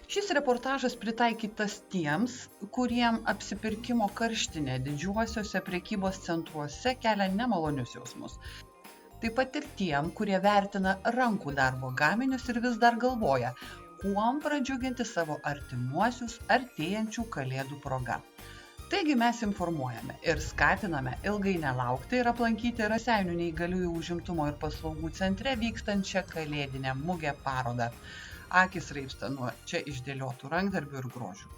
Šis reportažas pritaikytas tiems, kuriem apsipirkimo karštinė didžiuosiuose prekybos centruose kelia nemalonius jausmus. Taip pat ir tiem, kurie vertina rankų darbo gaminius ir vis dar galvoja, kuom pradžiuginti savo artimuosius artėjančių kalėdų proga. Taigi mes informuojame ir skatiname ilgai nelaukti ir aplankyti Raseinių neįgaliųjų užimtumo ir paslaugų centre vykstančią kalėdinę mugę parodą. Akys raibsta nuo čia išdėliotų rankdarbių ir grožių.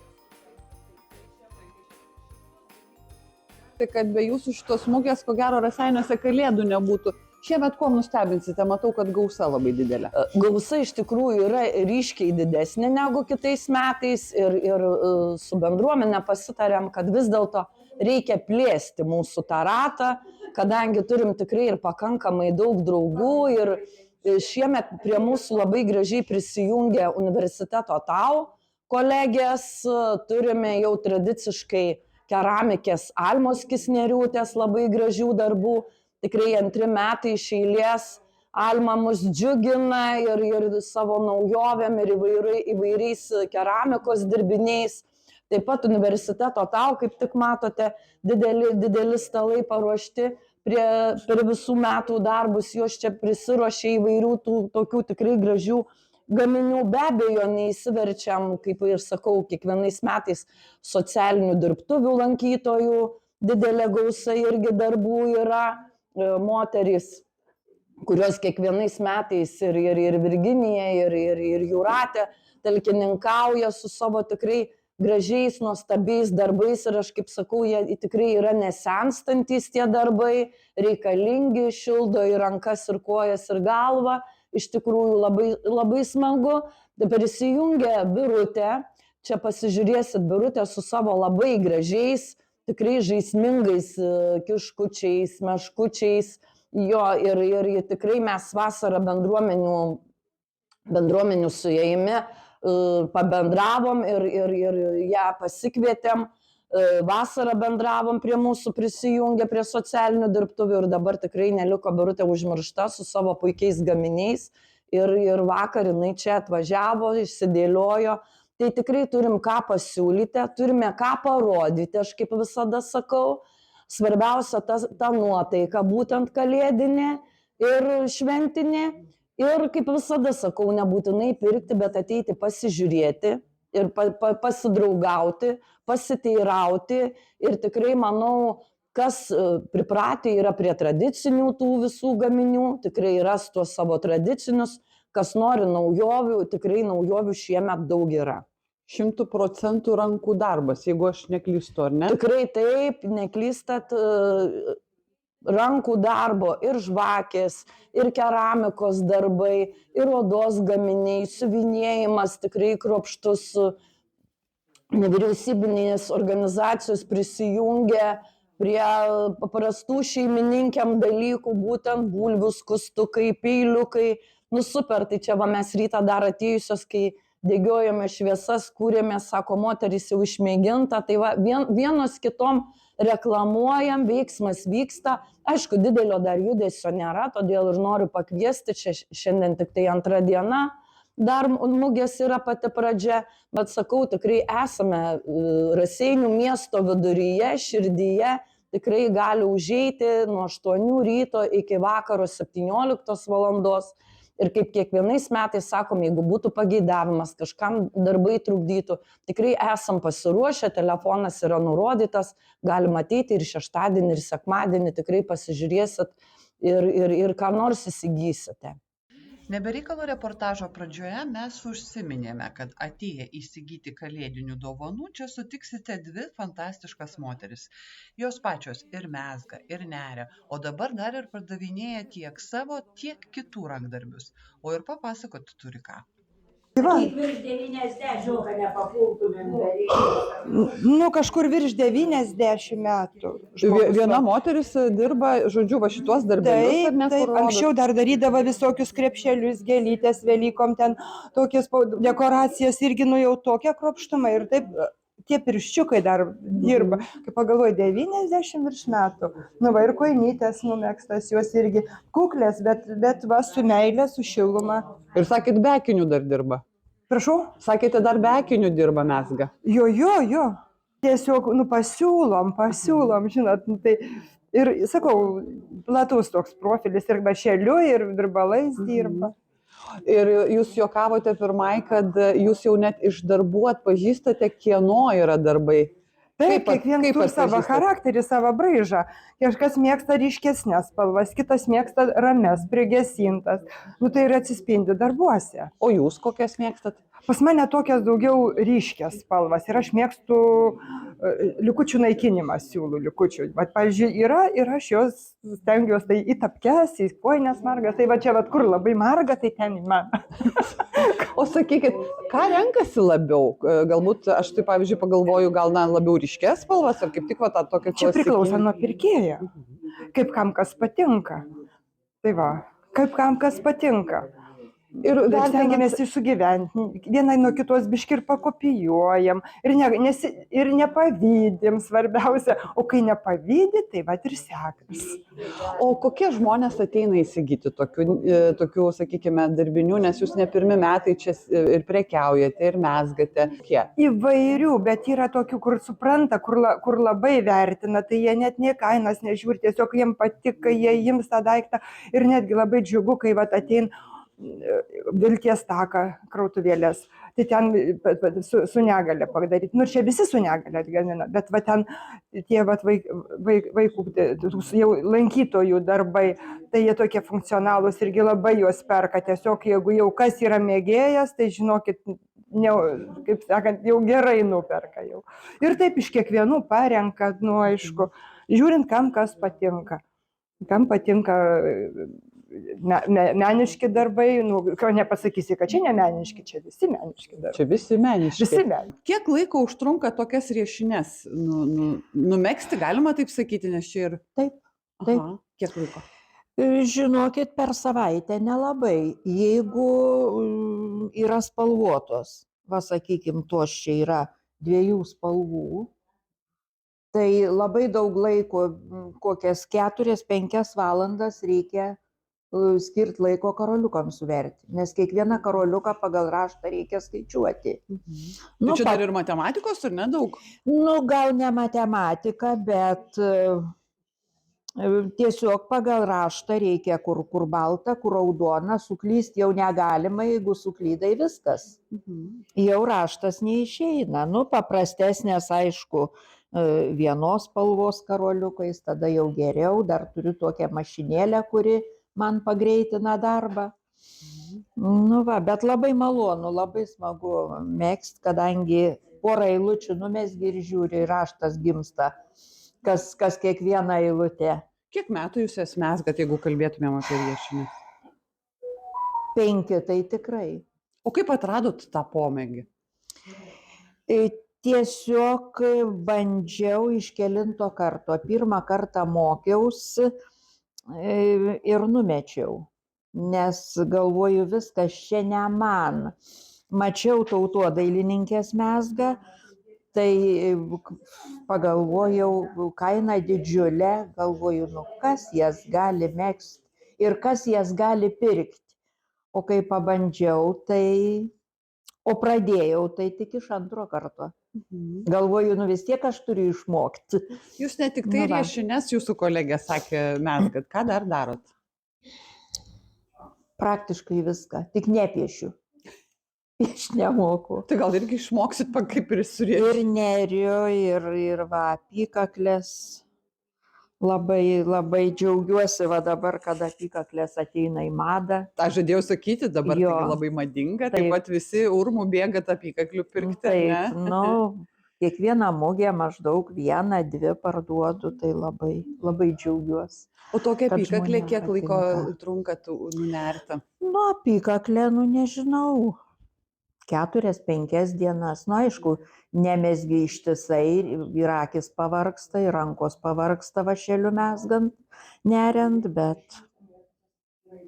Tai kad be jūsų šitos mugės, ko gero, Raseiniuose kalėdų nebūtų. Šiemet kuo nustebinsite? Matau, kad gausa labai didelė. Gausa iš tikrųjų yra ryškiai didesnė negu kitais metais ir su bendruomenė pasitarėm, kad vis dėlto reikia plėsti mūsų tą ratą, kadangi turim tikrai ir pakankamai daug draugų ir šiemet prie mūsų labai gražiai prisijungė universiteto TAU kolegės, turime jau tradiciškai keramikės Almos Kisneriūtės labai gražių darbų, tikrai 2 metai iš eilės Alma mus džiugina ir savo naujovėm ir įvairiais keramikos dirbiniais. Taip pat universiteto TAU, kaip tik matote, dideli stalai paruošti per visų metų darbus, jos čia prisiruošė įvairių tų tokių tikrai gražių gaminių. Be abejo, neįsiverčiam, kaip ir sakau, kiekvienais metais socialinių dirbtuvių lankytojų, didelė gausa irgi darbų yra, moterys, kurios kiekvienais metais ir Virginija, ir Jūratė talkininkauja su savo tikrai gražiais, nuostabiais darbais ir aš kaip sakau, jie tikrai yra nesenstantys tie darbai, reikalingi, šildo į rankas ir kojas ir galvą, iš tikrųjų labai smagu. Dabar įsijungia Birutė, čia pasižiūrėsit Birutę su savo labai gražiais, tikrai žaismingais kiškučiais, meškučiais, jo ir tikrai mes vasarą bendruomenių suėjime pabendravom ir ją pasikvietėm, vasarą bendravom prie mūsų, prisijungė prie socialinių dirbtuvių ir dabar tikrai neliko Birutė užmiršta su savo puikiais gaminiais ir vakar jinai čia atvažiavo, išsidėliojo. Tai tikrai turim ką pasiūlyti, turime ką parodyti, aš kaip visada sakau, svarbiausia ta nuotaika būtent kalėdinė ir šventinė. Ir kaip visada sakau, nebūtinai pirkti, bet ateiti pasižiūrėti ir pasidraugauti, pasiteirauti. Ir tikrai manau, kas pripratę yra prie tradicinių tų visų gaminių, tikrai ras tuos savo tradicinius, kas nori naujovių, tikrai naujovių šiemet daug yra. 100% rankų darbas, jeigu aš neklystu, ar ne? Tikrai taip, neklystat. Rankų darbo ir žvakės, ir keramikos darbai, ir odos gaminiai, siuvinėjimas, tikrai kruopštus, nevyriausybinės organizacijos prisijungia prie paprastų šeimininkėm dalykų, būtent bulvių skustukai, peiliukai, super, tai čia va mes rytą dar atėjusios, kai degiojame šviesas, kūrėme, sako, moterys jau išmėginta, tai va vienos kitom reklamuojam, veiksmas vyksta, aišku, didelio dar judesio nėra, todėl ir noriu pakviesti, čia šiandien tik tai 2 diena, dar mugės yra pati pradžia, bet sakau, tikrai esame Raseinių miesto viduryje, širdyje, tikrai gali užeiti nuo 8 ryto iki vakaro 17 valandos. Ir kaip kiekvienais metais sakom, jeigu būtų pageidavimas, kažkam darbai trukdytų, tikrai esam pasiruošę, telefonas yra nurodytas, galima ateiti ir šeštadienį, ir sekmadienį, tikrai pasižiūrėsit ir ką nors įsigysite. Nebereikalo reportažo pradžioje mes užsiminėme, kad atėję įsigyti kalėdinių dovanų, čia sutiksite 2 fantastiškas moteris. Jos pačios ir mezga, ir neria, o dabar dar ir pardavinėja tiek savo, tiek kitų rankdarbius. O ir papasakoti turi ką. Kiek virš 90, kad nepapultumėm daryti. Kažkur virš 90 metų. Viena moteris dirba, žodžiu, va šituos darbelius. Taip, anksčiau dar darydavo visokius krepšelius, gėlytės, Velykom, ten tokias dekoracijas irgi jau tokia kruopštuma ir taip tie pirščiukai dar dirba. Kaip pagalvoju, 90 virš metų. Va ir koinytės numėgstas, jos irgi kuklės, bet va su meilė, su šiluma. Ir sakėt, be akinių dar dirba. Prašau? Sakėte, dar be akinių dirba mezga. Jo. Tiesiog, pasiūlom, žinot, tai ir, sakau, platus toks profilis ir bašeliu, ir virbalais dirba. Ir jūs juokavote pirmai, kad jūs jau net iš darbų atpažįstate, kieno yra darbai. Taip, kiekvienas turi savo atpažįstat? charakterį, savo braižą. Kažkas mėgsta ryškesnės spalvas, kitas mėgsta rames, prigesintas. Tai ir atsispindi darbuose. O jūs kokias mėgstat? Pas mane tokias daugiau ryškias spalvas ir aš mėgstu likučių naikinimą, siūlų likučių. Bet, pavyzdžiui, yra ir aš jos stengiuosi tai į tapkes, į kojines margas. Tai va čia, kur labai marga, tai ten į man. O sakykit, ką renkasi labiau? Galbūt aš tai, pavyzdžiui, pagalvoju, gal labiau ryškės spalvas, ar kaip tik va tą tokią Čia priklauso nuo pirkėjo. Kaip kam kas patinka. Tai va, kaip kam kas patinka. Ir stengiamės sugyventi, vienai nuo kitos biški ir pakopijuojam, ir nepavydim, svarbiausia, o kai nepavydi, tai va ir sekas. O kokie žmonės ateina įsigyti tokių, sakykime, darbinių, nes jūs ne pirmi metai čia ir prekiaujate, ir mezgate? Įvairių, bet yra tokių, kur supranta, kur labai vertina, tai jie net nie kainas nežiūri, tiesiog jiems patika, jie ims tą daiktą ir netgi labai džiugu, kai va ateina Vilties taką krautuvėlės, tai ten su negale padaryti. Ir čia visi su negale atgamina, bet va ten tie vaikų, jau lankytojų darbai, tai jie tokie funkcionalūs irgi labai juos perka. Tiesiog jeigu jau kas yra mėgėjas, tai žinokit, kaip sakant, jau gerai nuperka jau. Ir taip iš kiekvienų parenka, aišku, žiūrint, kam kas patinka. Kam patinka meniški darbai, ko nepasakysi, kad čia ne meniški, čia visi meniški darbai. Čia visi meniški. Visi meniški. Kiek laiko užtrunka tokias riešines? Numegzti galima taip sakyti, nes čia ir... Taip. Aha, kiek laiko? Žinokit, per savaitę nelabai. Jeigu yra spalvotos, sakykim, tos čia yra 2 spalvų, tai labai daug laiko, kokias 4-5 valandas reikia skirti laiko karoliukams suverti, nes kiekvieną karoliuką pagal raštą reikia skaičiuoti. Tai čia dar ir matematikos, ar ne daug? Gal ne matematika, bet tiesiog pagal raštą reikia, kur balta, kur raudona, suklysti jau negalima, jeigu suklydai viskas. Jau raštas neišeina. Paprastesnės, aišku, vienos spalvos karoliukais, tada jau geriau, dar turiu tokią mašinėlę, kuri man pagreitina darbą. Bet labai malonu, labai smagu megzti, kadangi porą eilučių numezgi ir žiūri, raštas gimsta, kas kiekvieną eilutę. Kiek metų jūs jas mezgat, jeigu kalbėtumėm apie riešinį? 5, tai tikrai. O kaip atradot tą pomėgį? Tiesiog bandžiau iš kelinto karto. Pirmą kartą mokiausi ir numečiau, nes galvoju, viskas čia ne man. Mačiau tautodailininkės mezgą, tai pagalvojau, kaina didžiulė, galvoju, kas jas gali megzti ir kas jas gali pirkti. O kai pabandžiau, o pradėjau, tai tik iš 2 karto. Galvoju, vis tiek aš turiu išmokti. Jūs ne tik tai riešines, jūsų kolegė sakė, mezgat, ką dar darot? Praktiškai viską, tik nepiešiu. Aš nemoku. Tai gal irgi išmoksit, kaip ir surėti? Ir neriu, ir apykaklės. Labai džiaugiuosi dabar, kad apykaklės ateina į madą. Ta žadėjau sakyti, dabar tai labai madinga, taip pat visi urmų bėgat apykaklių pirkti. Taip, kiekvieną mugę maždaug 1-2 parduodu, tai labai džiaugiuosi. O tokia apykaklė kiek laiko trunka nunerti? Apykaklė, nežinau. 4-5 dienas. Aišku, nemezgi ištisai, ir akis pavargsta, ir rankos pavargsta vašeliu mezgant, neriant, bet,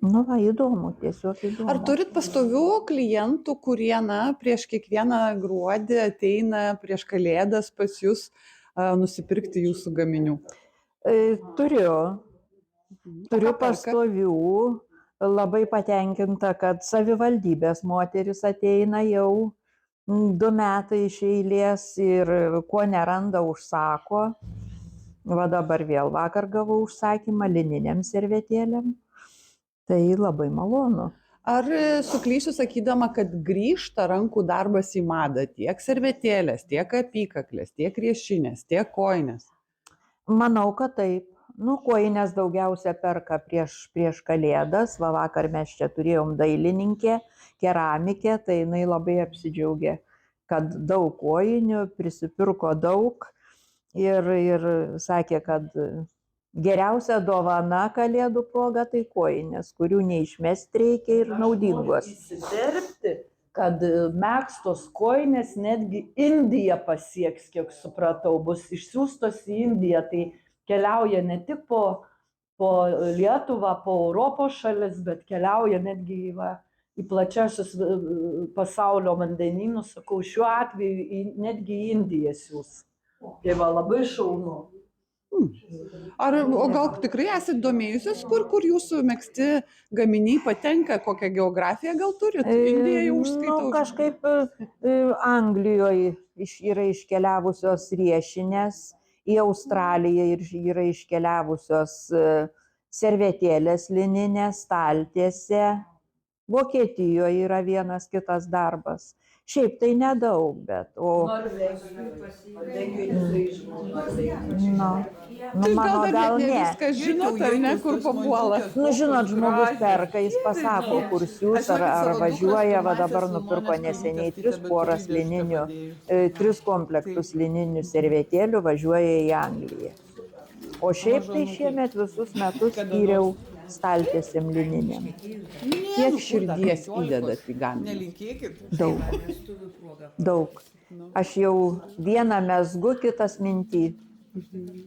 įdomu, tiesiog įdomu. Ar turit pastovių klientų, kurie, prieš kiekvieną gruodį ateina prieš Kalėdas pas jūs nusipirkti jūsų gaminių? Turiu pastovių. labai patenkinta, kad savivaldybės moteris ateina jau 2 metai iš eilės ir ko neranda užsako. Va dabar vėl vakar gavau užsakymą lininiam servetėlėm. Tai labai malonu. Ar suklysiu sakydama, kad grįžta rankų darbas į madą tiek servetėlės, tiek apykaklės, tiek riešinės, tiek kojinės? Manau, kad taip. Nu, kojines daugiausia perka prieš kalėdas. Va vakar mes čia turėjom dailininkę, keramikę, tai jinai labai apsidžiaugė, kad daug kojinių, prisipirko daug ir sakė, kad geriausia dovana kalėdų proga tai kojinės, kurių neišmesti reikia ir naudingos. Įsidirbti, kad megztos kojinės netgi Indiją pasieks, kiek supratau, bus išsiųstos į Indiją, tai keliauja ne tik po Lietuvą, po Europos šalis, bet keliauja netgi į plačiausius pasaulio vandenynus, sakau, šiuo atveju netgi į Indiją siūs. Tai va, labai šaunu. O gal tikrai esate domėjusios, kur jūsų megzti gaminiai patenka, kokią geografiją gal turit? Indija jau užskaitau. Kažkaip Anglijoje yra iškeliavusios riešinės, į Australiją yra iškeliavusios servetėlės lininės, staltiesė, Vokietijoje yra vienas kitas darbas. Šiaip tai nedaug, bet Mano gal ne. Viskas žinot, ar ne, kur papuola? Nu, žinot, žmogus perka, jis pasako, kur siūs, ar važiuoja, va dabar nupirko neseniai 3 poras lininių, 3 komplektus lininių servetėlių, važiuoja į Angliją. O šiaip tai šiemet visus metus skyriau staltiesėm lininėm. Kiek širdies įdedat į gaminį? Daug. Aš jau vieną mezgu, kitas minty.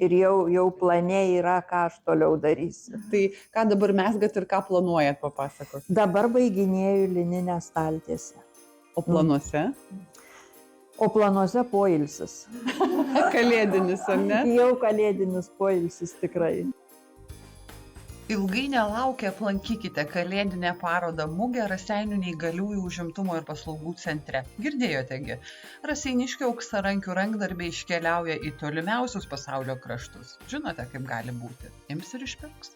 Ir jau plane yra, ką aš toliau darysiu. Tai ką dabar mezgat ir ką planuojat papasakot? Dabar baiginėju lininę staltiesę. O planuose? O planuose poilsis. Kalėdinis, ar ne? Jau kalėdinis poilsis tikrai. Ilgai nelaukę aplankykite kalėdinę parodą Mugė Raseinių neįgaliųjų užimtumo ir paslaugų centre. Girdėjotegi, raseiniškių auksarankių rankdarbiai iškeliauja į tolimiausius pasaulio kraštus. Žinote, kaip gali būti. Ims ir išpirks.